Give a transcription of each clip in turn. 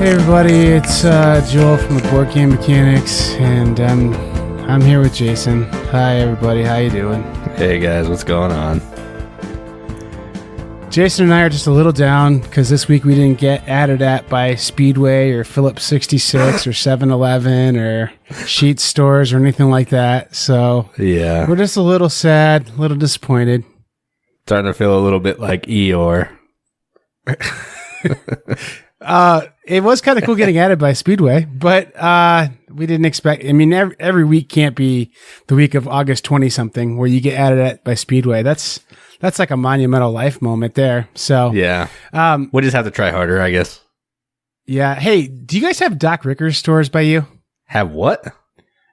Hey everybody, it's Joel from the Board Game Mechanics, and I'm here with Jason. Hi everybody, how you doing? Hey guys, what's going on? Jason and I are just a little down because this week we didn't get added at by Speedway or Phillips 66 or 7-Eleven or Sheetz stores or anything like that. So yeah, we're just a little sad, a little disappointed. Starting to feel a little bit like Eeyore. It was kind of cool getting added by Speedway, but we didn't expect. I mean, every week can't be the week of August 20-something where you get added at by Speedway. That's like a monumental life moment there. So yeah, we'll just have to try harder, I guess. Yeah. Hey, do you guys have Doc Ricker's stores by you? Have what?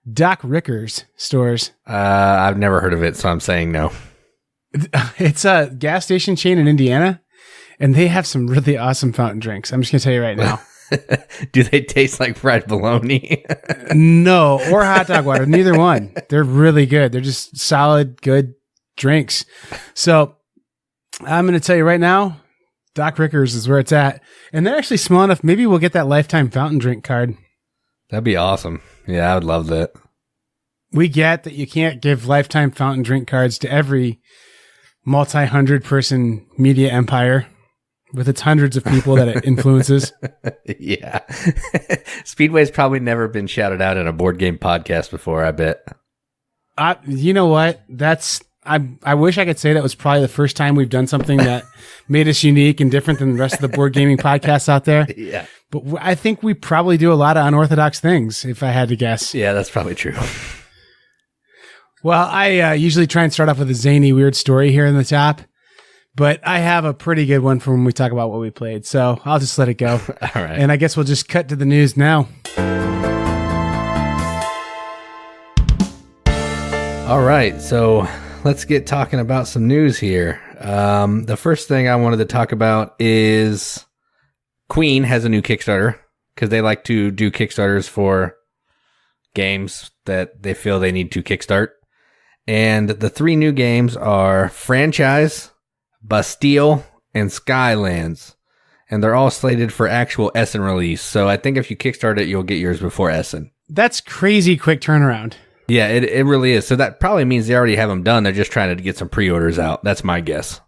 Doc Ricker's stores. I've never heard of it, so I'm saying no. It's a gas station chain in Indiana, and they have some really awesome fountain drinks. I'm just gonna tell you right now. Do they taste like fried bologna? No, or hot dog water. Neither one. They're really good. They're just solid, good drinks. So I'm going to tell you right now, Doc Ricker's is where it's at. And they're actually small enough. Maybe we'll get that lifetime fountain drink card. That'd be awesome. Yeah, I would love that. We get that you can't give lifetime fountain drink cards to every multi-hundred person media empire with its hundreds of people that it influences. Yeah. Speedway's probably never been shouted out in a board game podcast before, I bet. You know what? I wish I could say that was probably the first time we've done something that made us unique and different than the rest of the board gaming podcasts out there. Yeah. But I think we probably do a lot of unorthodox things, if I had to guess. Yeah, that's probably true. Well, I usually try and start off with a zany, weird story here in the top, but I have a pretty good one for when we talk about what we played. So I'll just let it go. All right. And I guess we'll just cut to the news now. All right. So let's get talking about some news here. The first thing I wanted to talk about is Queen has a new Kickstarter because they like to do Kickstarters for games that they feel they need to kickstart. And the three new games are Franchise, Bastille, and Skylands. And they're all slated for actual Essen release. So I think if you kickstart it, you'll get yours before Essen. That's crazy quick turnaround. Yeah, it really is. So that probably means they already have them done. They're just trying to get some pre-orders out. That's my guess.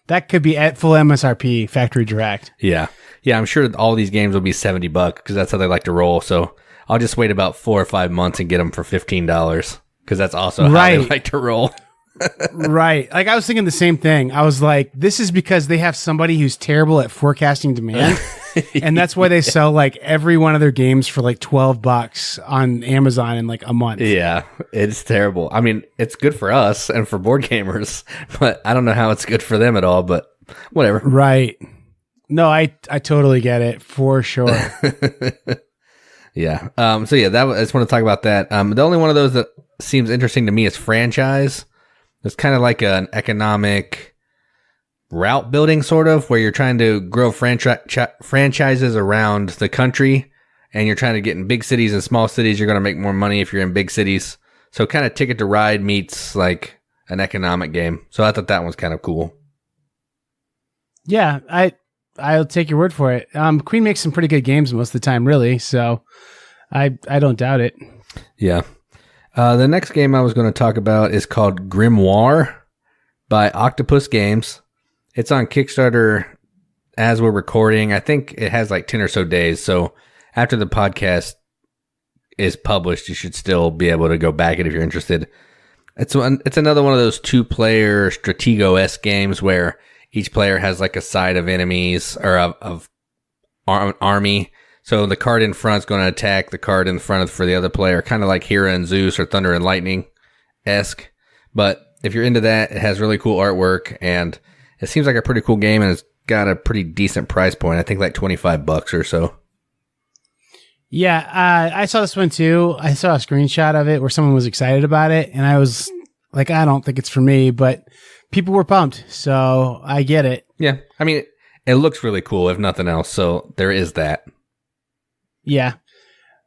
That could be at full MSRP, factory direct. Yeah. Yeah, I'm sure all these games will be $70 because that's how they like to roll. So I'll just wait about 4 or 5 months and get them for $15 because that's also how they like to roll. Right. Like I was thinking the same thing. I was like, this is because they have somebody who's terrible at forecasting demand. And that's why they sell like every one of their games for like $12 on Amazon in like a month. Yeah, it's terrible. I mean, it's good for us and for board gamers, but I don't know how it's good for them at all, but whatever. Right. No, I totally get it for sure. Yeah. So yeah, I just want to talk about that. The only one of those that seems interesting to me is Franchise. It's kind of like an economic route building sort of where you're trying to grow franchises around the country and you're trying to get in big cities and small cities. You're going to make more money if you're in big cities. So kind of Ticket to Ride meets like an economic game. So I thought that one's kind of cool. Yeah, I'll take your word for it. Queen makes some pretty good games most of the time, really. So I don't doubt it. Yeah. The next game I was going to talk about is called Grimmoir by Octopus Games. It's on Kickstarter as we're recording. I think it has like 10 or so days. So after the podcast is published, you should still be able to go back it if you're interested. It's another one of those 2-player Strategoesque games where each player has like a side of enemies or of army. So the card in front is going to attack the card in front for the other player, kind of like Hera and Zeus or Thunder and Lightning-esque. But if you're into that, it has really cool artwork, and it seems like a pretty cool game, and it's got a pretty decent price point. I think like $25 or so. Yeah, I saw this one too. I saw a screenshot of it where someone was excited about it, and I was like, I don't think it's for me, but people were pumped, so I get it. Yeah, I mean, it looks really cool, if nothing else, so there is that. Yeah.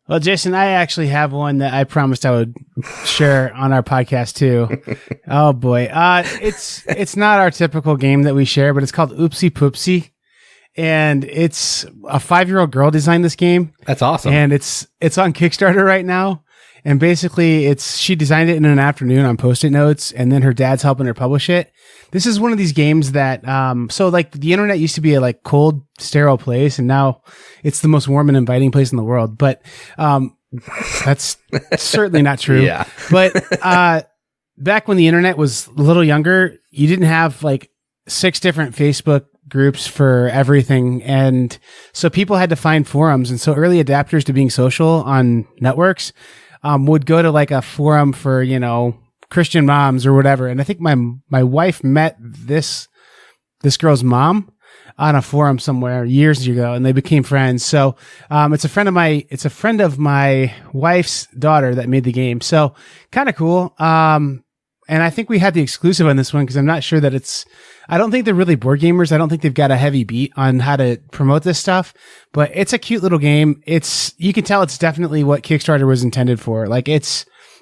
Well, Jason, I actually have one that I promised I would share on our podcast too. Oh boy. It's not our typical game that we share, but it's called Oopsy Poopsy. And it's a 5-year-old girl designed this game. That's awesome. And it's on Kickstarter right now. And basically she designed it in an afternoon on Post-it notes, and then her dad's helping her publish it. This is one of these games that, so like the internet used to be a like cold, sterile place, and now it's the most warm and inviting place in the world. But, that's certainly not true. Yeah. But, back when the internet was a little younger, you didn't have like 6 different Facebook groups for everything. And so people had to find forums. And so early adapters to being social on networks, would go to like a forum for, you know, Christian moms or whatever. And I think my wife met this girl's mom on a forum somewhere years ago, and they became friends. So, it's a friend of my wife's daughter that made the game. So kind of cool. And I think we had the exclusive on this one because I'm not sure that I don't think they're really board gamers. I don't think they've got a heavy beat on how to promote this stuff, but it's a cute little game. You can tell it's definitely what Kickstarter was intended for. Like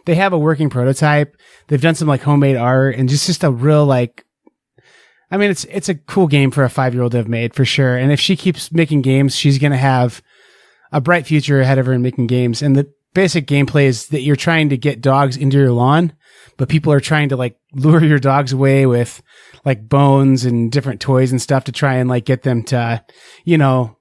they have a working prototype. They've done some like homemade art and just a real like, I mean, it's a cool game for a 5-year-old to have made for sure. And if she keeps making games, she's going to have a bright future ahead of her in making games. And the basic gameplay is that you're trying to get dogs into your lawn, but people are trying to like lure your dogs away with like bones and different toys and stuff to try and like get them to, you know,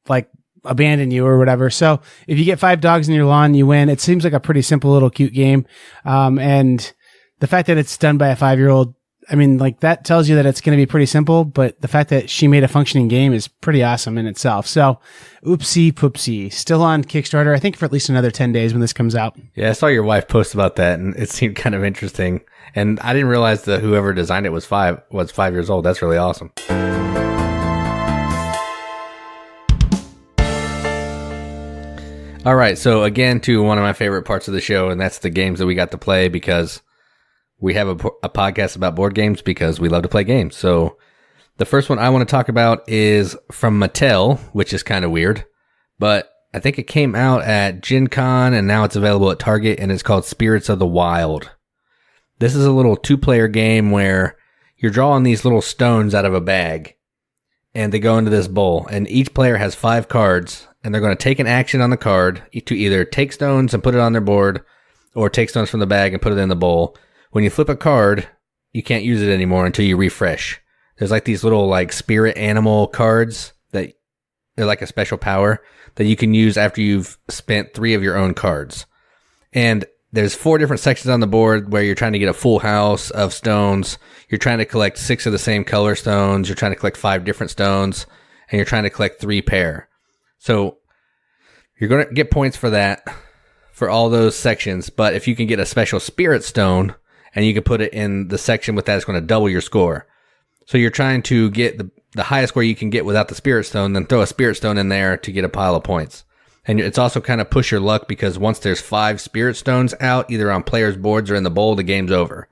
like abandon you or whatever. So if you get 5 dogs in your lawn, you win. It seems like a pretty simple little cute game. And the fact that it's done by a 5-year-old, I mean, like that tells you that it's going to be pretty simple, but the fact that she made a functioning game is pretty awesome in itself. So Oopsy Poopsy, still on Kickstarter, I think for at least another 10 days when this comes out. Yeah, I saw your wife post about that, and it seemed kind of interesting. And I didn't realize that whoever designed it was 5 years old. That's really awesome. All right, so again, to one of my favorite parts of the show, and that's the games that we got to play, because we have a podcast about board games because we love to play games. So the first one I want to talk about is from Mattel, which is kind of weird, but I think it came out at Gen Con and now it's available at Target, and it's called Spirits of the Wild. This is a little 2-player game where you're drawing these little stones out of a bag and they go into this bowl, and each player has 5 cards, and they're going to take an action on the card to either take stones and put it on their board or take stones from the bag and put it in the bowl. When you flip a card, you can't use it anymore until you refresh. There's like these little like spirit animal cards that they're like a special power that you can use after you've spent 3 of your own cards. And there's 4 different sections on the board where you're trying to get a full house of stones. You're trying to collect 6 of the same color stones. You're trying to collect 5 different stones, and you're trying to collect 3 pair. So you're going to get points for that, for all those sections. But if you can get a special spirit stone, and you can put it in the section with that, it's going to double your score. So you're trying to get the highest score you can get without the spirit stone, then throw a spirit stone in there to get a pile of points. And it's also kind of push your luck, because once there's 5 spirit stones out, either on players' boards or in the bowl, the game's over.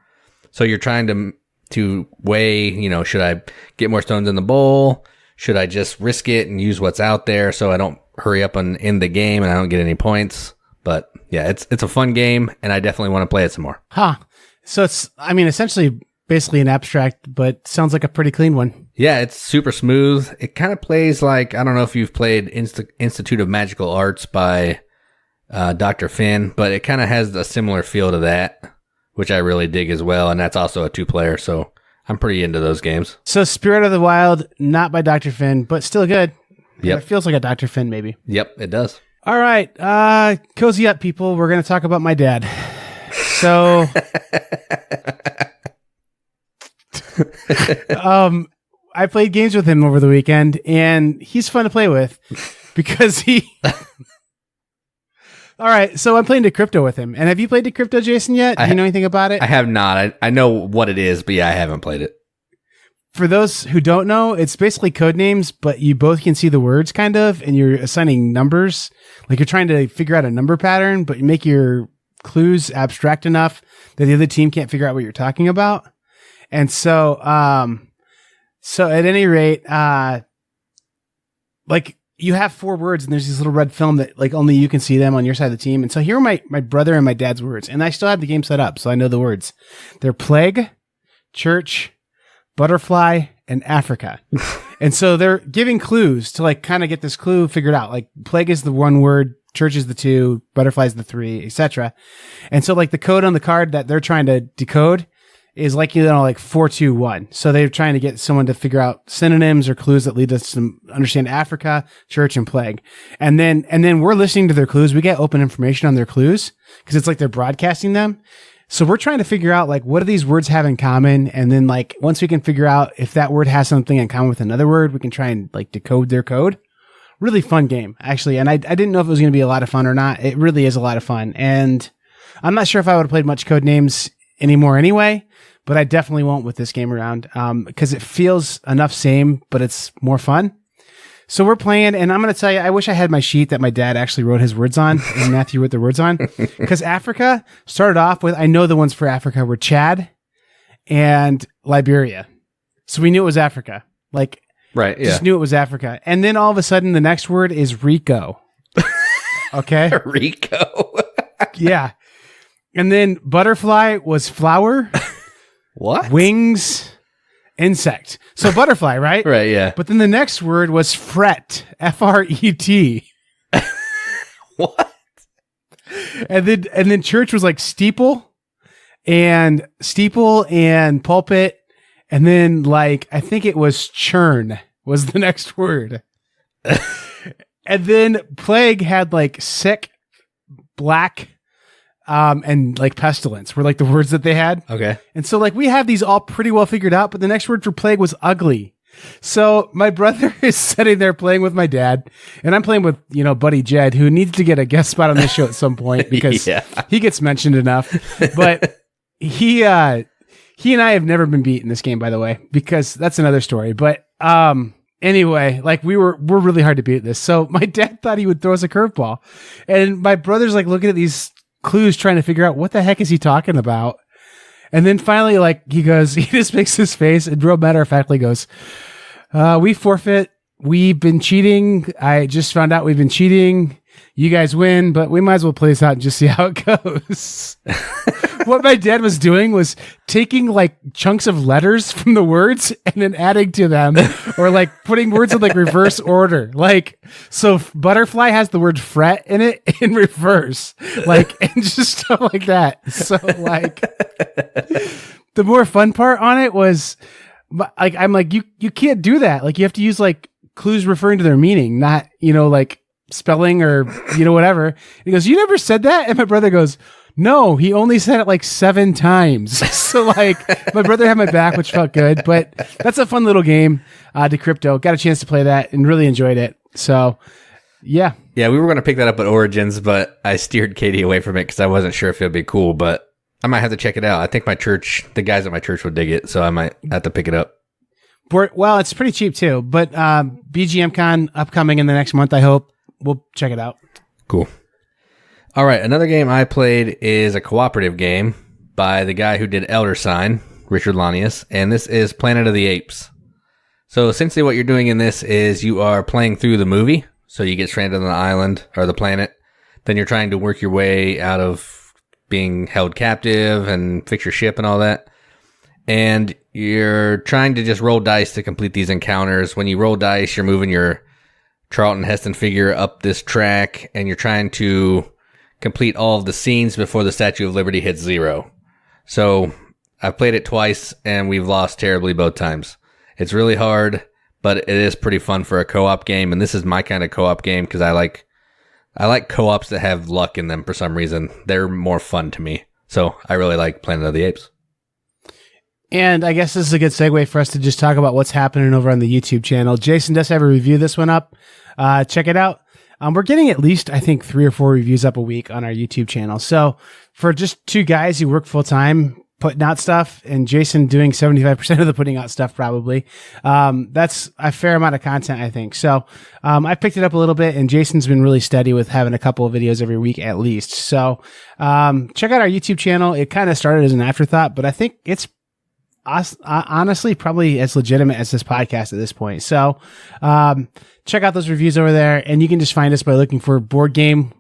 So you're trying to weigh, you know, should I get more stones in the bowl? Should I just risk it and use what's out there so I don't hurry up and end the game and I don't get any points? But yeah, it's a fun game, and I definitely want to play it some more. Huh. So it's, I mean, essentially basically an abstract, but sounds like a pretty clean one. Yeah, it's super smooth. It kind of plays like, I don't know if you've played Institute of Magical Arts by Dr. Finn, but it kind of has a similar feel to that, which I really dig as well. And that's also a 2-player, so I'm pretty into those games. So Spirit of the Wild, not by Dr. Finn, but still good. Yep. It feels like a Dr. Finn maybe. Yep, it does. All right. Cozy up, people. We're going to talk about my dad. So, I played games with him over the weekend, and he's fun to play with because All right, so I'm playing decrypto with him. And have you played decrypto, Jason, yet? Do you know anything about it? I have not. I know what it is, but yeah, I haven't played it. For those who don't know, it's basically code names, but you both can see the words kind of, and you're assigning numbers. Like you're trying to figure out a number pattern, but you make your clues abstract enough that the other team can't figure out what you're talking about. And so, so at any rate, like you have 4 words and there's this little red film that like only you can see them on your side of the team. And so here are my brother and my dad's words. And I still have the game set up, so I know the words. They're plague, church, butterfly, and Africa. And so they're giving clues to like kind of get this clue figured out. Like plague is the one word, church is the 2, butterfly is the 3, etc. And so like the code on the card that they're trying to decode is like, like 421. So they're trying to get someone to figure out synonyms or clues that lead us to understand Africa, church, and plague. And then we're listening to their clues. We get open information on their clues because it's like they're broadcasting them. So we're trying to figure out like, what do these words have in common? And then like, once we can figure out if that word has something in common with another word, we can try and like decode their code. Really fun game, actually. And I didn't know if it was going to be a lot of fun or not. It really is a lot of fun. And I'm not sure if I would have played much code names anymore anyway, but I definitely won't with this game around, because it feels enough same, but it's more fun. So we're playing, and I'm going to tell you, I wish I had my sheet that my dad actually wrote his words on, and Matthew wrote the words on, because Africa started off with, I know the ones for Africa were Chad and Liberia. So we knew it was Africa. Like, right, yeah. Just knew it was Africa. And then all of a sudden, the next word is Rico. Okay? Rico. Yeah. And then butterfly was flower. What? Wings, insect. So butterfly, right? Right, yeah. But then the next word was fret. F-R-E-T. What? And then church was like steeple and pulpit. And then like, I think it was churn was the next word. And then plague had like sick, black, and like pestilence were like the words that they had. Okay. And so like we have these all pretty well figured out, but the next word for plague was ugly. So my brother is sitting there playing with my dad, and I'm playing with, buddy Jed, who needs to get a guest spot on this show at some point because he gets mentioned enough. But he and I have never been beat in this game, by the way, because that's another story. But anyway, like we're really hard to beat at this. So my dad thought he would throw us a curveball, and my brother's like looking at these clues trying to figure out what the heck is he talking about. And then finally, like he just makes his face and real matter of factly goes, we forfeit. We've been cheating. I just found out we've been cheating. You guys win, but we might as well play this out and just see how it goes. What my dad was doing was taking like chunks of letters from the words and then adding to them, or like putting words in like reverse order. Like, so butterfly has the word fret in it in reverse, like, and just stuff like that. So like the more fun part on it was like, I'm like, you can't do that. Like you have to use like clues referring to their meaning, not, like spelling or, whatever. And he goes, you never said that? And my brother goes, no, he only said it like 7 times. So like my brother had my back, which felt good, but that's a fun little game. Decrypto, got a chance to play that and really enjoyed it. So yeah. Yeah, we were going to pick that up at Origins, but I steered Katie away from it because I wasn't sure if it would be cool, but I might have to check it out. I think the guys at my church would dig it, so I might have to pick it up. Well, it's pretty cheap too, but BGMCon upcoming in the next month, I hope. We'll check it out. Cool. All right, another game I played is a cooperative game by the guy who did Elder Sign, Richard Lanius, and this is Planet of the Apes. So essentially what you're doing in this is you are playing through the movie, so you get stranded on the island or the planet, then you're trying to work your way out of being held captive and fix your ship and all that, and you're trying to just roll dice to complete these encounters. When you roll dice, you're moving your Charlton Heston figure up this track, and you're trying to complete all of the scenes before the Statue of Liberty hits 0. So I've played it twice, and we've lost terribly both times. It's really hard, but it is pretty fun for a co-op game, and this is my kind of co-op game because I like co-ops that have luck in them for some reason. They're more fun to me. So I really like Planet of the Apes. And I guess this is a good segue for us to just talk about what's happening over on the YouTube channel. Jason does have a review this one up. Check it out. We're getting at least, I think, 3 or 4 reviews up a week on our YouTube channel. So for just 2 guys who work full time putting out stuff, and Jason doing 75% of the putting out stuff, probably, that's a fair amount of content, I think. So I picked it up a little bit, and Jason's been really steady with having a couple of videos every week at least. So check out our YouTube channel. It kind of started as an afterthought, but I think it's honestly probably as legitimate as this podcast at this point. So check out those reviews over there, and you can just find us by looking for Board Game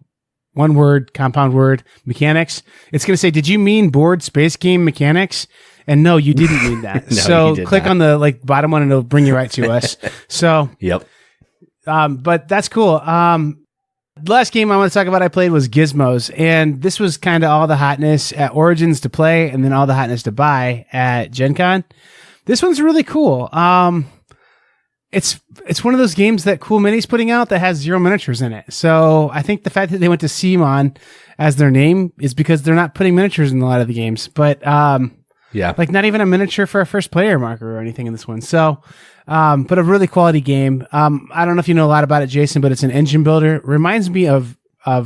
one word, compound word, mechanics, it's going to say, did you mean board space game mechanics? And no, you didn't mean that. No, so click on the like bottom one and it'll bring you right to us. So, Yep. But that's cool. The last game I want to talk about I played was Gizmos, and this was kind of all the hotness at Origins to play and then all the hotness to buy at Gen Con. This one's really cool. It's one of those games that Cool Mini's putting out that has 0 miniatures in it. So I think the fact that they went to CMON as their name is because they're not putting miniatures in a lot of the games. But yeah, like not even a miniature for a first player marker or anything in this one. So, but a really quality game. I don't know if you know a lot about it, Jason, but it's an engine builder. It reminds me of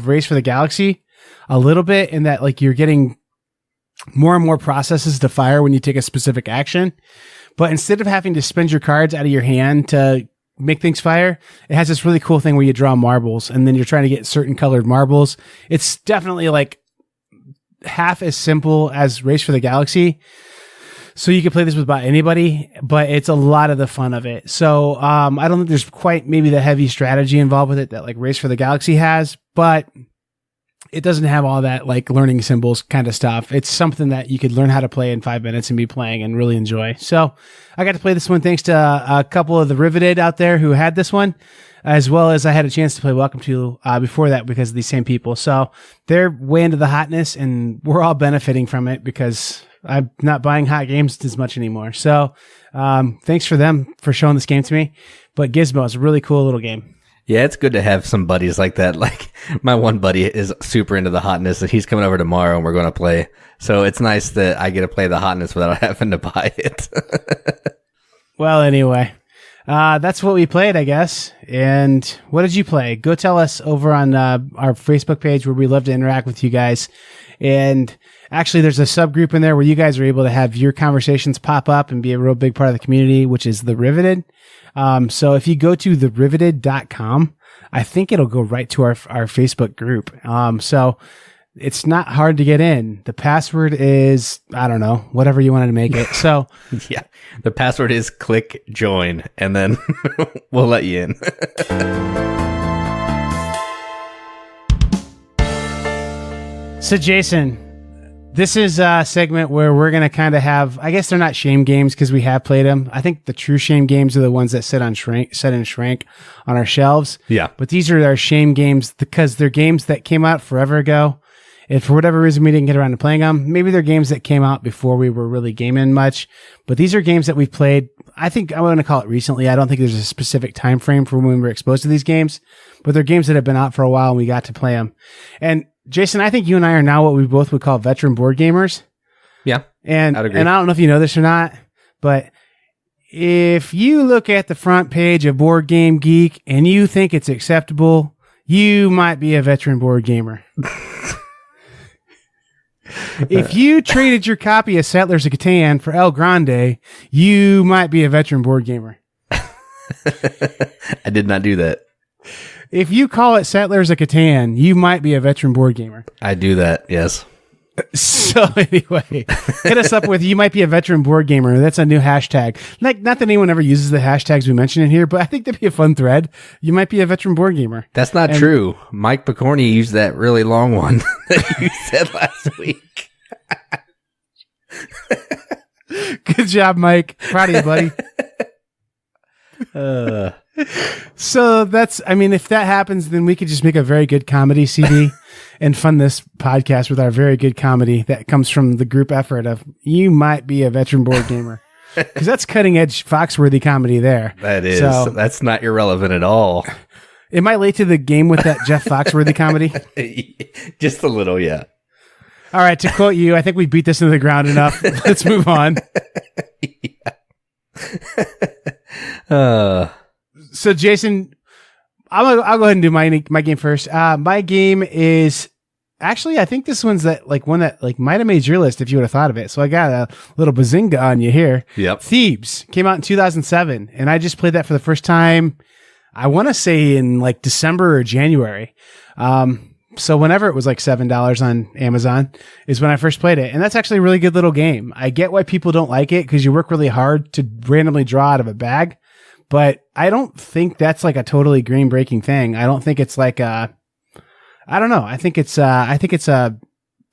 Race for the Galaxy a little bit in that like you're getting more and more processes to fire when you take a specific action. But instead of having to spend your cards out of your hand to make things fire, it has this really cool thing where you draw marbles and then you're trying to get certain colored marbles. It's definitely like half as simple as Race for the Galaxy. So you can play this with about anybody, but it's a lot of the fun of it. So I don't think there's quite maybe the heavy strategy involved with it that like Race for the Galaxy has, but it doesn't have all that like learning symbols kind of stuff. It's something that you could learn how to play in 5 minutes and be playing and really enjoy. So I got to play this one thanks to a couple of the Riveted out there who had this one, as well as I had a chance to play Welcome to before that because of these same people. So they're way into the hotness and we're all benefiting from it because I'm not buying hot games as much anymore. So thanks for them for showing this game to me. But Gizmo is a really cool little game. Yeah, it's good to have some buddies like that. Like my one buddy is super into the hotness and he's coming over tomorrow and we're going to play. So it's nice that I get to play the hotness without having to buy it. Well, anyway, that's what we played, I guess. And what did you play? Go tell us over on our Facebook page where we love to interact with you guys. And actually, there's a subgroup in there where you guys are able to have your conversations pop up and be a real big part of the community, which is the Riveted. So if you go to theriveted.com, I think it'll go right to our Facebook group. So it's not hard to get in. The password is, I don't know, whatever you wanted to make it. So yeah, the password is click join and then we'll let you in. So Jason, this is a segment where we're going to kind of have, I guess they're not shame games because we have played them. I think the true shame games are the ones that sit in shrink on our shelves. Yeah. But these are our shame games because they're games that came out forever ago. And for whatever reason, we didn't get around to playing them. Maybe they're games that came out before we were really gaming much. But these are games that we've played, I think I want to call it recently. I don't think there's a specific time frame for when we were exposed to these games. But they're games that have been out for a while and we got to play them. And Jason, I think you and I are now what we both would call veteran board gamers. Yeah. And I'd agree. And I don't know if you know this or not, but if you look at the front page of Board Game Geek and you think it's acceptable, you might be a veteran board gamer. If you traded your copy of Settlers of Catan for El Grande, you might be a veteran board gamer. I did not do that. If you call it Settlers of Catan, you might be a veteran board gamer. I do that, yes. So anyway, hit us up with you might be a veteran board gamer. That's a new hashtag. Like, not that anyone ever uses the hashtags we mention in here, but I think that'd be a fun thread. You might be a veteran board gamer. That's not true. Mike Picorni used that really long one that you said last week. Good job, Mike. Proud of you, buddy. So that's, I mean, if that happens, then we could just make a very good comedy CD and fund this podcast with our very good comedy that comes from the group effort of you might be a veteran board gamer. Because that's cutting edge Foxworthy comedy there. That is. So, that's not irrelevant at all. It might relate to the game with that Jeff Foxworthy comedy. Just a little, yeah. All right, to quote you, I think we beat this into the ground enough. Let's move on. So, Jason, I'll go ahead and do my game first. My game is actually, I think this one's one that might have made your list if you would have thought of it. So I got a little bazinga on you here. Yep. Thebes came out in 2007, and I just played that for the first time. I want to say in December or January. So whenever it was $7 on Amazon is when I first played it. And that's actually a really good little game. I get why people don't like it because you work really hard to randomly draw out of a bag. But I don't think that's a totally game breaking thing. I don't think it's a I don't know. I think it's a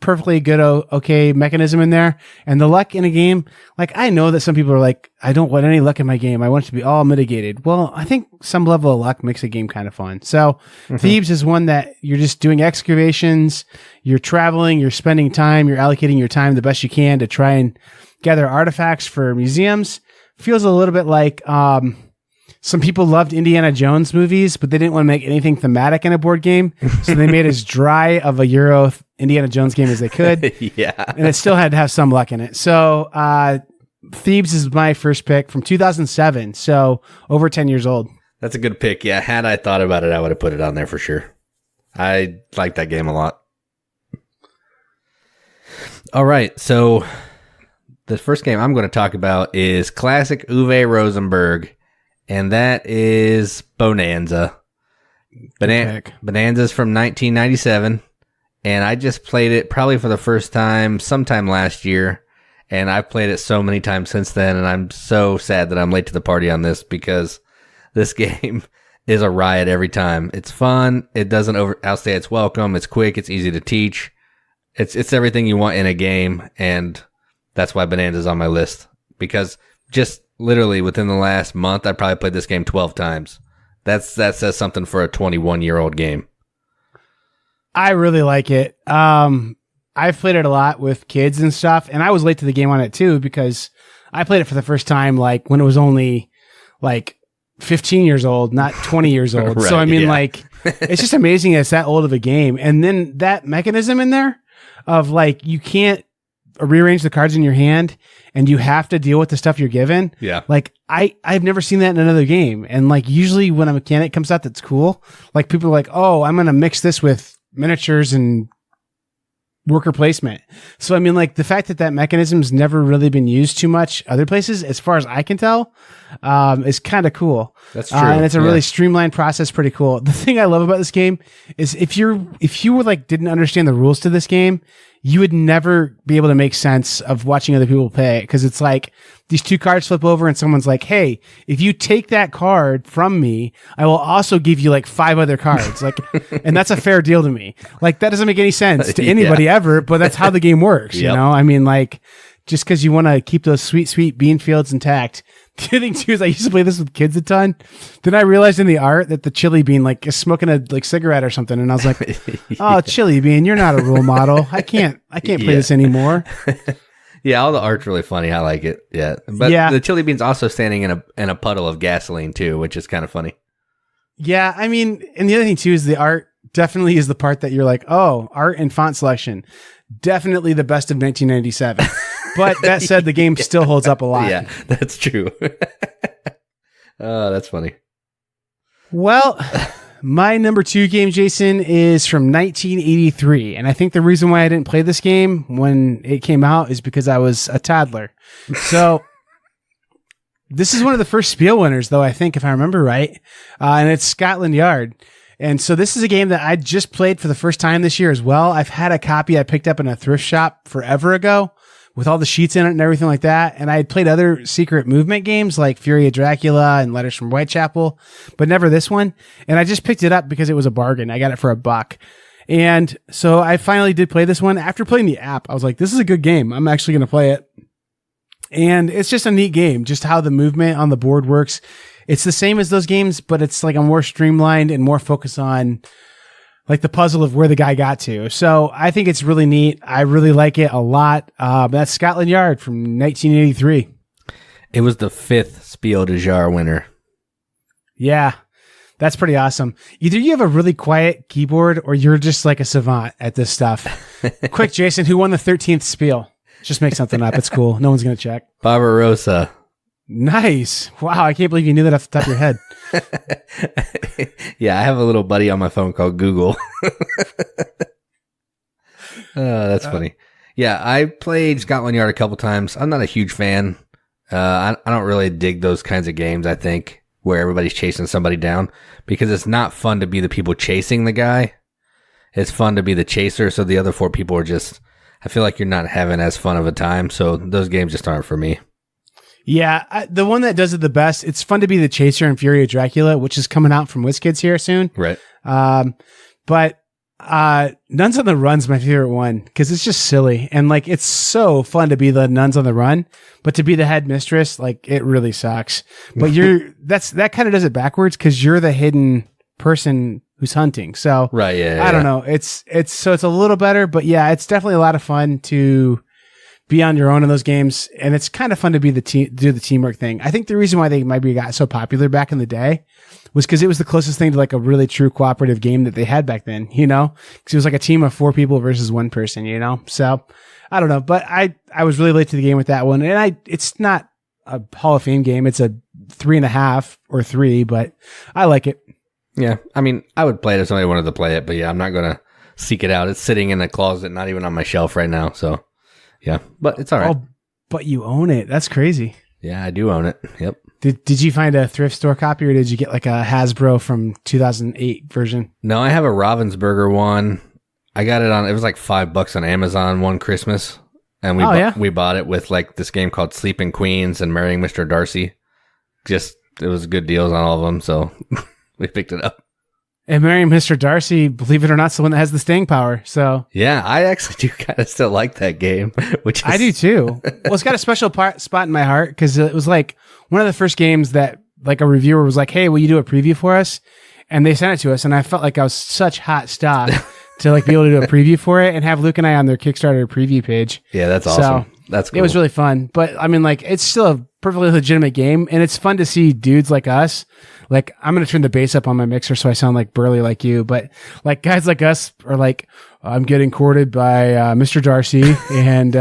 perfectly good, okay mechanism in there. And the luck in a game, like I know that some people are like, I don't want any luck in my game. I want it to be all mitigated. Well, I think some level of luck makes a game kind of fun. So Thebes is one that you're just doing excavations, you're traveling, you're spending time, you're allocating your time the best you can to try and gather artifacts for museums. Feels a little bit like, some people loved Indiana Jones movies, but they didn't want to make anything thematic in a board game. So they made as dry of a Euro Indiana Jones game as they could. Yeah. And it still had to have some luck in it. So Thebes is my first pick from 2007. So over 10 years old. That's a good pick. Yeah. Had I thought about it, I would have put it on there for sure. I like that game a lot. All right. So the first game I'm going to talk about is classic Uwe Rosenberg. And that is Bohnanza. Bohnanza's from 1997. And I just played it probably for the first time sometime last year. And I've played it so many times since then. And I'm so sad that I'm late to the party on this because this game is a riot every time. It's fun. It doesn't outstay its welcome. It's quick. It's easy to teach. It's everything you want in a game. And that's why Bohnanza's on my list. Because just literally within the last month, I probably played this game 12 times. That says something for a 21-year-old game. I really like it. I've played it a lot with kids and stuff, and I was late to the game on it too because I played it for the first time like when it was only like 15 years old, not 20 years old. Right, so I mean, yeah. like, it's just amazing it's that old of a game, and then that mechanism in there of like you can't rearrange the cards in your hand and you have to deal with the stuff you're given. Yeah. Like I've never seen that in another game. And like usually when a mechanic comes out that's cool, like people are like, oh, I'm going to mix this with miniatures and worker placement. So I mean, like the fact that mechanism's never really been used too much other places, as far as I can tell, is kind of cool. That's true. And it's a really streamlined process. Pretty cool. The thing I love about this game is if you were like didn't understand the rules to this game, you would never be able to make sense of watching other people play it, because it's like these two cards flip over and someone's like, hey, if you take that card from me, I will also give you like 5 other cards. Like, and that's a fair deal to me. Like that doesn't make any sense to anybody ever, but that's how the game works. You know, I mean, like just because you want to keep those sweet bean fields intact. The other thing too is I used to play this with kids a ton. Then I realized in the art that the chili bean like is smoking a like cigarette or something, and I was like, "Oh, chili bean, you're not a role model. I can't play this anymore." Yeah, all the art's really funny. I like it. Yeah, but the chili bean's also standing in a puddle of gasoline too, which is kind of funny. Yeah, I mean, and the other thing too is the art definitely is the part that you're like, "Oh, art and font selection, definitely the best of 1997." But that said, the game still holds up a lot. Yeah, that's true. Oh, that's funny. Well, my number 2 game, Jason, is from 1983. And I think the reason why I didn't play this game when it came out is because I was a toddler. So this is one of the first Spiel winners, though, I think, if I remember right. And it's Scotland Yard. And so this is a game that I just played for the first time this year as well. I've had a copy I picked up in a thrift shop forever ago, with all the sheets in it and everything like that. And I had played other secret movement games like Fury of Dracula and Letters from Whitechapel, but never this one. And I just picked it up because it was a bargain. I got it for $1. And so I finally did play this one. After playing the app, I was like, this is a good game. I'm actually going to play it. And it's just a neat game, just how the movement on the board works. It's the same as those games, but it's like a more streamlined and more focused on like the puzzle of where the guy got to. So I think it's really neat. I really like it a lot. That's Scotland Yard from 1983. It was the 5th Spiel des Jahres winner. Yeah, that's pretty awesome. Either you have a really quiet keyboard or you're just like a savant at this stuff. Quick, Jason, who won the 13th Spiel? Just make something up. It's cool. No one's going to check. Barbarossa. Nice. Wow, I can't believe you knew that off the top of your head. Yeah, I have a little buddy on my phone called Google. That's funny. Yeah, I played Scotland Yard a couple times. I'm not a huge fan. I don't really dig those kinds of games, I think, where everybody's chasing somebody down, because it's not fun to be the people chasing the guy. It's fun to be the chaser, so the other 4 people are just, I feel like you're not having as fun of a time, so those games just aren't for me. Yeah, the one that does it the best, it's fun to be the chaser in Fury of Dracula, which is coming out from WizKids here soon. Right. But Nuns on the Run's my favorite one because it's just silly and like it's so fun to be the nuns on the run, but to be the headmistress, like it really sucks. But that kind of does it backwards because you're the hidden person who's hunting. So right, yeah, I don't know. It's a little better, but yeah, it's definitely a lot of fun to be on your own in those games, and it's kind of fun to be do the teamwork thing. I think the reason why they maybe got so popular back in the day was because it was the closest thing to like a really true cooperative game that they had back then, you know, because it was like a team of 4 people versus 1 person, you know? So I don't know, but I was really late to the game with that one. And it's not a Hall of Fame game. It's a 3.5 or 3, but I like it. Yeah. I mean, I would play it if somebody wanted to play it, but yeah, I'm not going to seek it out. It's sitting in a closet, not even on my shelf right now. So yeah, but it's all right. Oh, but you own it. That's crazy. Yeah, I do own it. Yep. Did you find a thrift store copy or did you get like a Hasbro from 2008 version? No, I have a Ravensburger one. I got it was like $5 on Amazon one Christmas. And we bought it with like this game called Sleeping Queens and Marrying Mr. Darcy. It was good deals on all of them. So we picked it up. And Marrying Mr. Darcy, believe it or not, is the one that has the staying power. So yeah, I actually do kind of still like that game. I do too. Well, it's got a special spot in my heart because it was like one of the first games that like a reviewer was like, "Hey, will you do a preview for us?" And they sent it to us, and I felt like I was such hot stock to like be able to do a preview for it and have Luke and I on their Kickstarter preview page. Yeah, that's awesome. That's cool. It was really fun. But I mean, like, it's still a perfectly legitimate game, and it's fun to see dudes like us. Like, I'm going to turn the bass up on my mixer so I sound like burly like you, but like guys like us are like, I'm getting courted by Mr. Darcy, and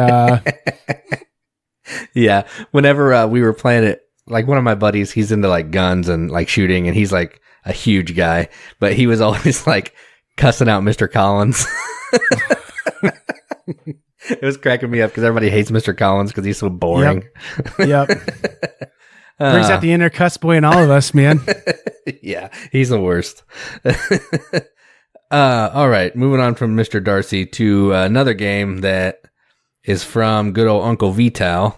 yeah, whenever we were playing it, like one of my buddies, he's into like guns and like shooting, and he's like a huge guy, but he was always like cussing out Mr. Collins. It was cracking me up because everybody hates Mr. Collins because he's so boring. Yep. Brings out the inner cuss boy in all of us, man. Yeah, he's the worst. All right, moving on from Mr. Darcy to another game that is from good old Uncle Vital,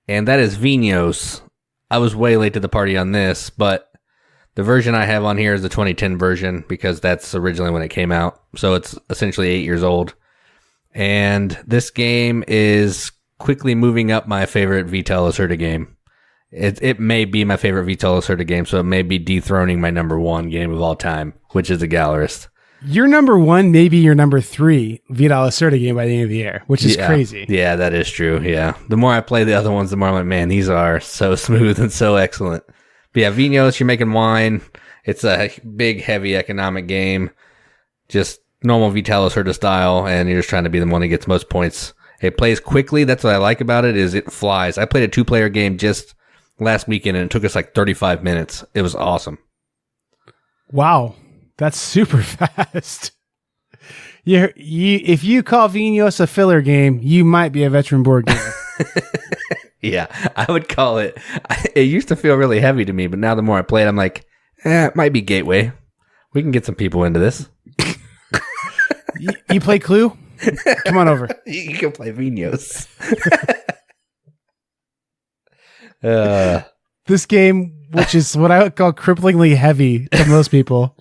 and that is Vinhos. I was way late to the party on this, but the version I have on here is the 2010 version because that's originally when it came out. So it's essentially 8 years old. And this game is quickly moving up my favorite Vital Lacerda game. It may be my favorite Vital Lacerda game, so it may be dethroning my number 1 game of all time, which is The Gallerist. Your number 1 may be your number 3 Vital Lacerda game by the end of the year, which is crazy. Yeah, that is true. Yeah. The more I play the other ones, the more I'm like, man, these are so smooth and so excellent. But yeah, Vinhos, you're making wine. It's a big, heavy economic game. Just normal Vital Lacerda style, and you're just trying to be the one that gets most points. It plays quickly. That's what I like about it, is it flies. I played a 2-player game just last weekend, and it took us like 35 minutes. It was awesome. Wow. That's super fast. If you call Vinhos a filler game, you might be a veteran board gamer. Yeah, I would call it. It used to feel really heavy to me, but now the more I play it, I'm like, it might be gateway. We can get some people into this. You play Clue? Come on over. You can play Vinhos. This game, which is what I would call cripplingly heavy to most people.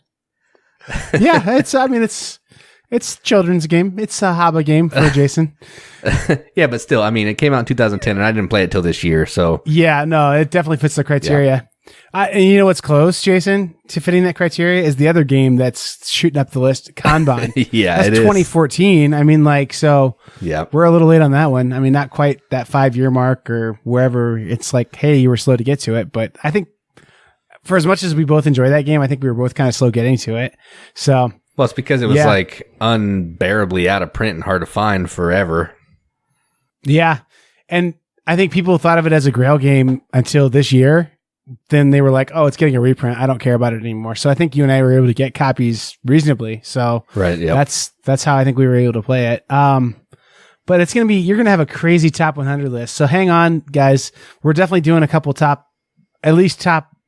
Yeah, it's a children's game. It's a hobby game for Jason. Yeah, but still, I mean, it came out in 2010, and I didn't play it till this year. So yeah, no, it definitely fits the criteria. And you know what's close, Jason, to fitting that criteria is the other game that's shooting up the list, Kanban. Yeah, that's 2014. I mean, like, so yeah, we're a little late on that one. I mean, not quite that 5-year mark or wherever. It's like, hey, you were slow to get to it. But I think for as much as we both enjoy that game, I think we were both kind of slow getting to it. So, well, it's because it was like unbearably out of print and hard to find forever. Yeah. And I think people thought of it as a Grail game until this year. Then they were like, oh, it's getting a reprint. I don't care about it anymore. So I think you and I were able to get copies reasonably. So right, yep. That's how I think we were able to play it. But it's going to be, you're going to have a crazy top 100 list. So hang on, guys. We're definitely doing a couple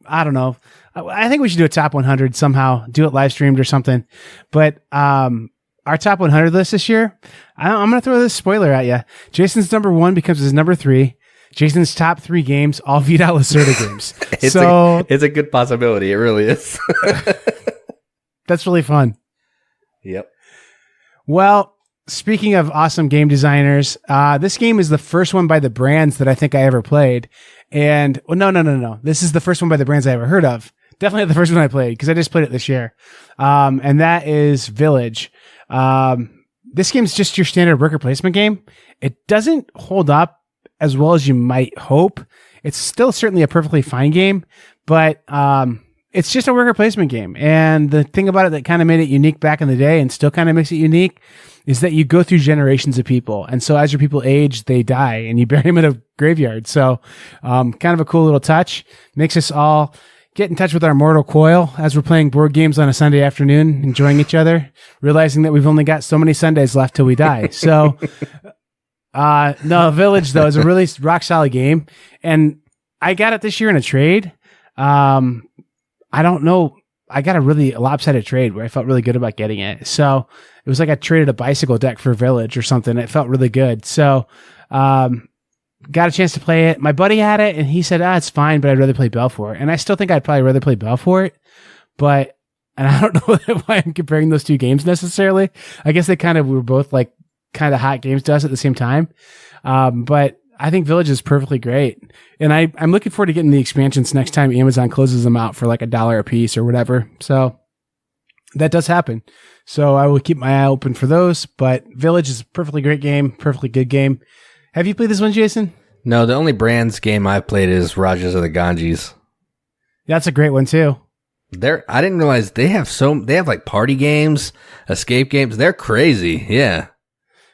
I don't know. I think we should do a top 100 somehow, do it live streamed or something. But our top 100 list this year, I'm going to throw this spoiler at you. Jason's number 1 becomes his number 3. Jason's top 3 games, all Vital Lacerda games. It's a good possibility. It really is. That's really fun. Yep. Well, speaking of awesome game designers, this game is the first one by the brands that I think I ever played. And no. This is the first one by the brands I ever heard of. Definitely the first one I played because I just played it this year. And that is Village. This game's just your standard worker placement game. It doesn't hold up as well as you might hope. It's still certainly a perfectly fine game, but it's just a worker placement game. And the thing about it that kind of made it unique back in the day and still kind of makes it unique is that you go through generations of people. And so as your people age, they die and you bury them in a graveyard. So kind of a cool little touch. Makes us all get in touch with our mortal coil as we're playing board games on a Sunday afternoon, enjoying each other, realizing that we've only got so many Sundays left till we die. So no, Village, though, is a really rock solid game. And I got it this year in a trade. I don't know. I got a really lopsided trade where I felt really good about getting it. So it was like I traded a bicycle deck for Village or something. It felt really good. So got a chance to play it. My buddy had it and he said, it's fine, but I'd rather play Belfort. And I still think I'd probably rather play Belfort. And I don't know why I'm comparing those two games necessarily. I guess they kind of were both like kind of hot games to us at the same time. But I think Village is perfectly great. And I'm looking forward to getting the expansions next time Amazon closes them out for like $1 a piece or whatever. So that does happen. So I will keep my eye open for those. But Village is a perfectly great game, perfectly good game. Have you played this one, Jason? No, the only brands game I've played is Rajas of the Ganges. That's a great one too. I didn't realize they have like party games, escape games. They're crazy. Yeah.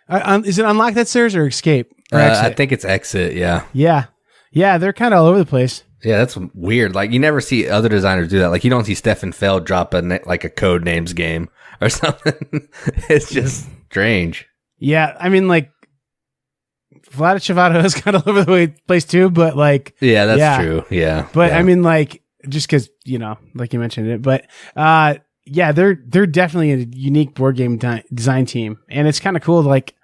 Is it Unlock That Stairs or Escape? Or I think it's Exit. Yeah. Yeah. They're kind of all over the place. Yeah, that's weird. Like you never see other designers do that. Like you don't see Stefan Feld drop like a Code Names game or something. It's just strange. Yeah. I mean, like Vlada Chivado is kind of all over the place too, but like, yeah, that's true. Yeah. But yeah. I mean, like, just because, like you mentioned it, but yeah, they're definitely a unique board game design team, and it's kind of cool. Like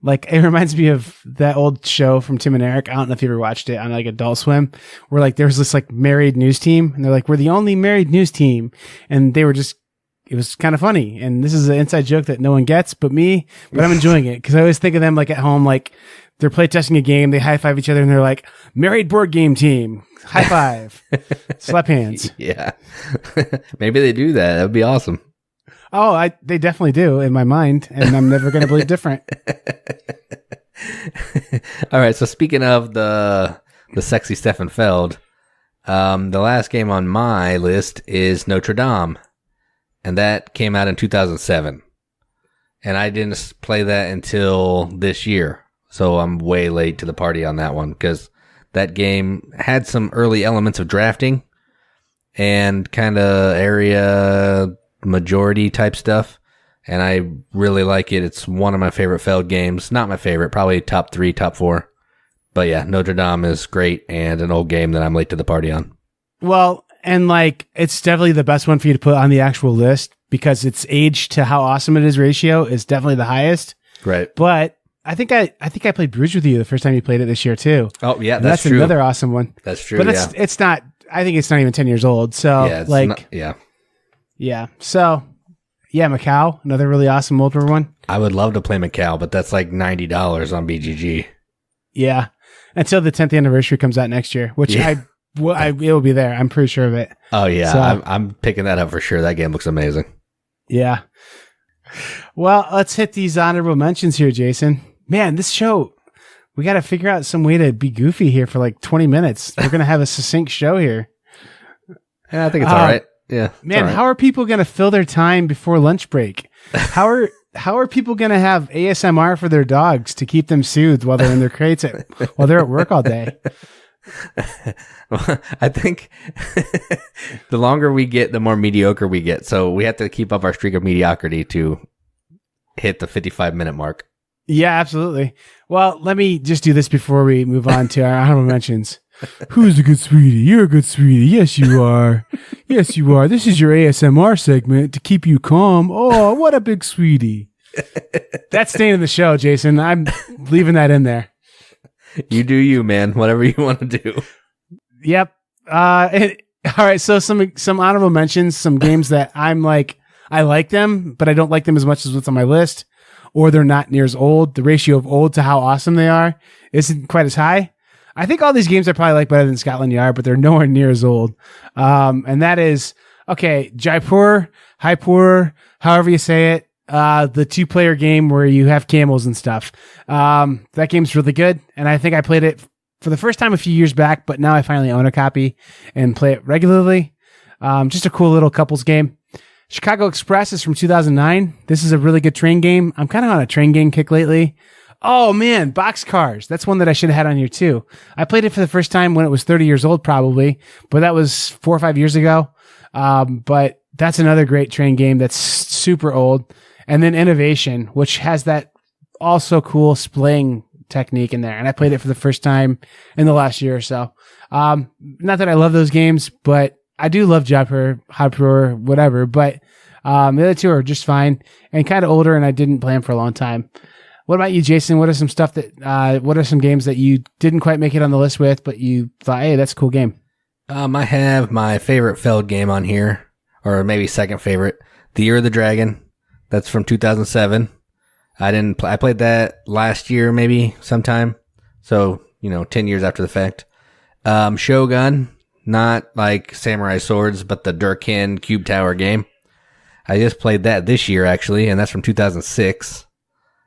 it reminds me of that old show from Tim and Eric. I don't know if you ever watched it on like Adult Swim, where like there was this like married news team, and they're like, we're the only married news team, and they were just. It was kind of funny, and this is an inside joke that no one gets but me, but I'm enjoying it because I always think of them like at home, like they're playtesting a game, they high five each other, and they're like, married board game team, high five, slap hands. Yeah. Maybe they do that. That would be awesome. Oh, they definitely do in my mind, and I'm never going to believe different. All right. So speaking of the sexy Stefan Feld, the last game on my list is Notre Dame, and that came out in 2007, and I didn't play that until this year. So I'm way late to the party on that one because that game had some early elements of drafting and kind of area majority type stuff. And I really like it. It's one of my favorite Feld games. Not my favorite, probably top 3, top 4. But yeah, Notre Dame is great and an old game that I'm late to the party on. Well, and like, it's definitely the best one for you to put on the actual list because its age to how awesome it is ratio is definitely the highest. Right. But I think I played Bruges with you the first time you played it this year too. Oh yeah, that's true. Another awesome one. That's true. But it's not. I think it's not even 10 years old. So yeah. So yeah, Macau, another really awesome older one. I would love to play Macau, but that's like $90 on BGG. Yeah, until the 10th anniversary comes out next year, which it will be there. I'm pretty sure of it. Oh yeah, so, I'm picking that up for sure. That game looks amazing. Yeah. Well, let's hit these honorable mentions here, Jason. Man, this show, we got to figure out some way to be goofy here for like 20 minutes. We're going to have a succinct show here. Yeah, I think it's all right. Yeah. Man, right. How are people going to fill their time before lunch break? How are people going to have ASMR for their dogs to keep them soothed while they're in their crates while they're at work all day? Well, I think the longer we get, the more mediocre we get. So we have to keep up our streak of mediocrity to hit the 55-minute mark. Yeah, absolutely. Well, let me just do this before we move on to our honorable mentions. Who's a good sweetie? You're a good sweetie. Yes, you are. Yes, you are. This is your ASMR segment to keep you calm. Oh, what a big sweetie. That's staying in the show, Jason. I'm leaving that in there. You do you, man. Whatever you want to do. Yep. All right. So some honorable mentions, some games that I'm like, I like them, but I don't like them as much as what's on my list. or they're not near as old. The ratio of old to how awesome they are isn't quite as high. I think all these games I probably like better than Scotland Yard, but they're nowhere near as old. And that is, okay, Jaipur, however you say it, the 2-player game where you have camels and stuff. That game's really good, and I think I played it for the first time a few years back, but now I finally own a copy and play it regularly. Just a cool little couples game. Chicago Express is from 2009. This is a really good train game. I'm kind of on a train game kick lately. Oh man, Boxcars. That's one that I should have had on here too. I played it for the first time when it was 30 years old probably, but that was 4 or 5 years ago. But that's another great train game that's super old. And then Innovation, which has that also cool splaying technique in there. And I played it for the first time in the last year or so. Not that I love those games, but I do love Jaipur, whatever. But the other two are just fine and kind of older, and I didn't play them for a long time. What about you, Jason? What are some stuff that? What are some games that you didn't quite make it on the list with, but you thought, hey, that's a cool game? I have my favorite Feld game on here, or maybe second favorite, The Year of the Dragon. That's from 2007. I played that last year, maybe sometime. So 10 years after the fact. Shogun, not like Samurai Swords, but the Durkin Cube Tower game. I just played that this year actually, and that's from 2006.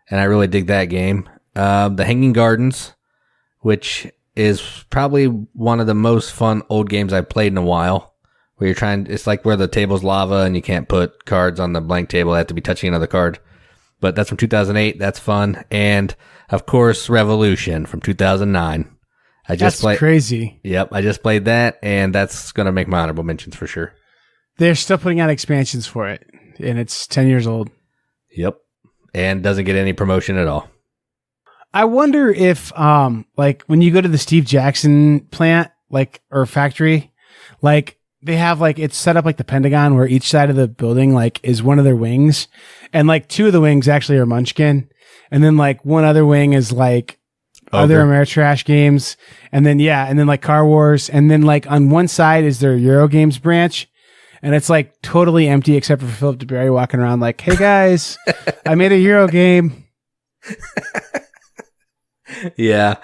And I really dig that game. The Hanging Gardens, which is probably one of the most fun old games I've played in a while. Where it's like where the table's lava and you can't put cards on the blank table. They have to be touching another card. But that's from 2008. That's fun. And of course, Revolution from 2009. That's crazy. Yep. I just played that, and that's going to make my honorable mentions for sure. They're still putting out expansions for it, and it's 10 years old. Yep. And doesn't get any promotion at all. I wonder if, like when you go to the Steve Jackson plant, or factory, they have it's set up like the Pentagon where each side of the building is one of their wings, and 2 of the wings actually are Munchkin, and then one other wing is other Ameritrash games, and then Car Wars, and then on one side is their Euro Games branch, and it's totally empty except for Philip DeBerry walking around hey guys, I made a Euro game. Yeah.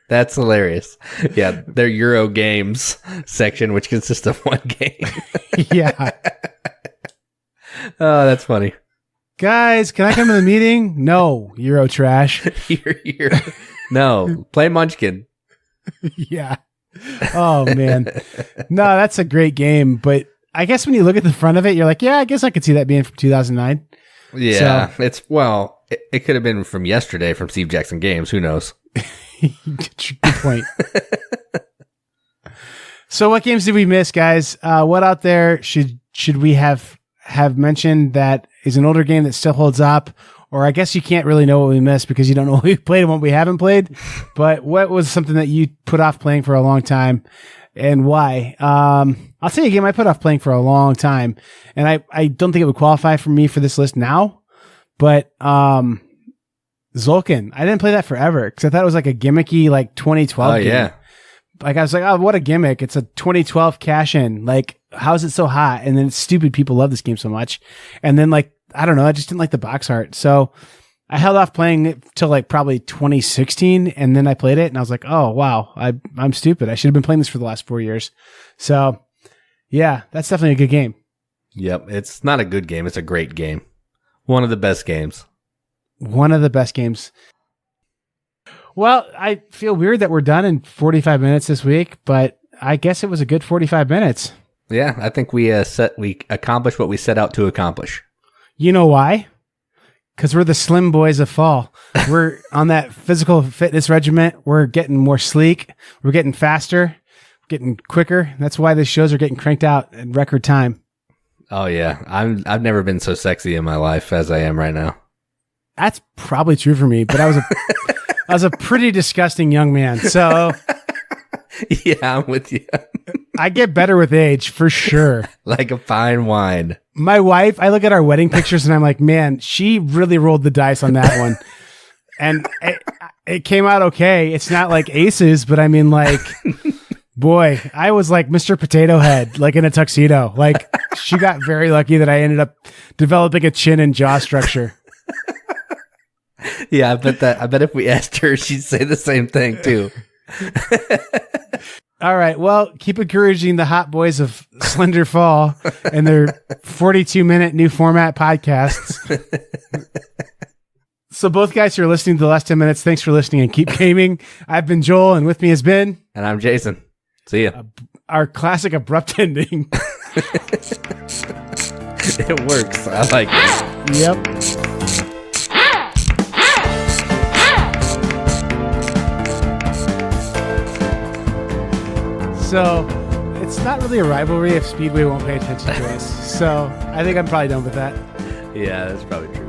That's hilarious. Yeah, their Euro Games section, which consists of one game. Yeah. Oh, that's funny. Guys, can I come to the meeting? No, Euro trash. Euro. No, play Munchkin. Yeah. Oh, man. No, that's a great game. But I guess when you look at the front of it, you're like, yeah, I guess I could see that being from 2009. Yeah, it could have been from yesterday from Steve Jackson Games. Who knows? Good point. So what games did we miss, guys? What out there should we have mentioned that is an older game that still holds up? Or I guess you can't really know what we missed because you don't know what we played and what we haven't played. But what was something that you put off playing for a long time and why? I'll tell you a game I put off playing for a long time. And I don't think it would qualify for me for this list now. But Zolkin. I didn't play that forever because I thought it was a gimmicky 2012 game. Yeah. I was like, oh, what a gimmick. It's a 2012 cash-in. How is it so hot? And then it's stupid. People love this game so much. And then I don't know. I just didn't like the box art. So I held off playing it till probably 2016. And then I played it and I was like, oh, wow, I'm stupid. I should have been playing this for the last 4 years. So yeah, that's definitely a good game. Yep. It's not a good game. It's a great game. One of the best games. One of the best games. Well, I feel weird that we're done in 45 minutes this week, but I guess it was a good 45 minutes. Yeah, I think we accomplished what we set out to accomplish. You know why? Because we're the slim boys of fall. We're on that physical fitness regiment. We're getting more sleek. We're getting faster. We're getting quicker. That's why the shows are getting cranked out in record time. Oh yeah, I've never been so sexy in my life as I am right now. That's probably true for me, but I was a pretty disgusting young man. So yeah, I'm with you. I get better with age for sure. Like a fine wine. My wife, I look at our wedding pictures and I'm like, man, she really rolled the dice on that one. And it came out okay. It's not like aces, but I mean Boy, I was like Mr. Potato Head, like in a tuxedo. Like she got very lucky that I ended up developing a chin and jaw structure. Yeah, I bet if we asked her, she'd say the same thing too. All right. Well, keep encouraging the hot boys of Slender Fall and their 42-minute new format podcasts. So both guys who are listening to the last 10 minutes, thanks for listening and keep gaming. I've been Joel, and with me has been... And I'm Jason. See ya. Our classic abrupt ending. It works. I like it. Yep. So it's not really a rivalry if Speedway won't pay attention to us. So I think I'm probably done with that. Yeah, that's probably true.